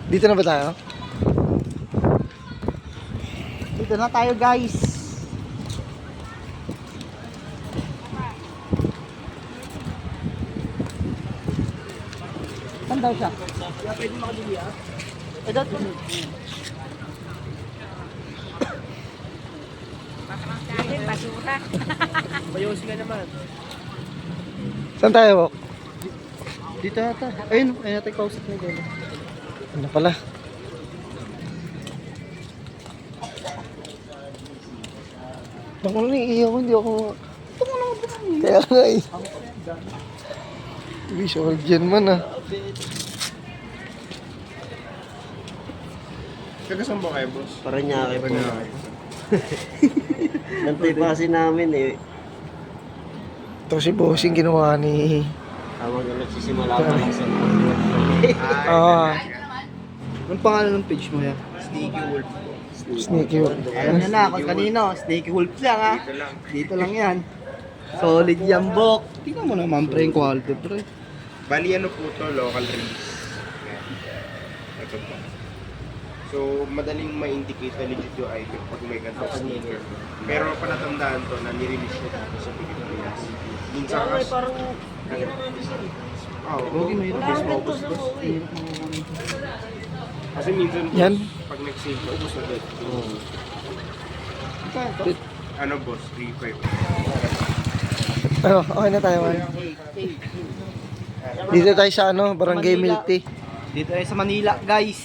Dito na ba tayo? Dito na tayo guys. Saan daw siya? Pwede makabili ah. Ito. Basura. Bayosin ka naman. Saan tayo, Wok? Dito ata. Ayun, ayun natin kausap na dyan. Ano pala? Baka na iiyak ko, hindi ako... Kaya nga eh. Visual dyan man ah. Kagasang ba kayo, boss? Paranaque po. Nantipasin namin eh. Ito si Bossing ginawa ni... Tawag na nagsisimula pa lang sa mga. Anong pangalan ng page mo yan? Sneaky Wolf. Sneaky Wolf. Alam niya na kung kanino. Snakey Wolf lang ha. Dito lang yan. Solid yan, Bok. Tingnan mo naman pre yung quality pre. Bali ano po to, local release. Yan. Ito po. So, madaling ma-indicate na legit yung item pag may ganito sneaker. Pero panatandaan to na nirelease siya dito sa Pilipinas. Minsan kasi... Parang Oo, ubus maubos. Kasi minsan, Yan. pag nag-sale ka, ubus agad. Ano boss? 3.5. Ano, okay na tayo man. Dito tayo sa ano, Barangay Manila. Milk Tea. Dito tayo sa Manila guys.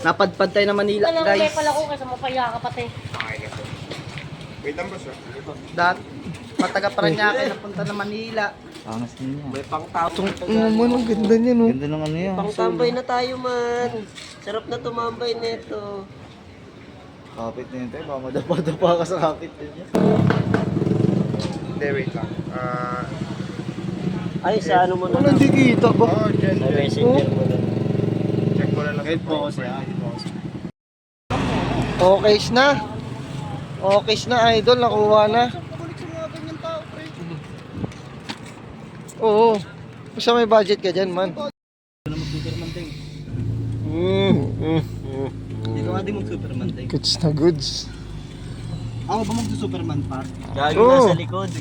Napadpad tayo na Manila guys. Pala ko kasi mapaya ka pati. Okay na po. Wait lang boss. Mataga Paranaque napunta na Manila. angas din yan. May pang tao. Man, ang ganda niya no. Ganda ng ano yan. Pangtambay na tayo man. Sarap na tumambay nito. Kapit na yun tayo. Baka madapa-dapa ka sa kapit din yan. Hindi, wait lang. Ay, sa ano mo na Walang lang. dikita ba? Oh, dyan. Sa messenger mo na. Check mo na lang. Kahit po ako siya. Okay na. Okay na, idol. Nakuha na. Oo. Basta may budget ka dyan, man. Dito nga din mag-Superman tayo. Goods na goods. Ako ba mag-Superman pa? Gago Oo. nasa likod.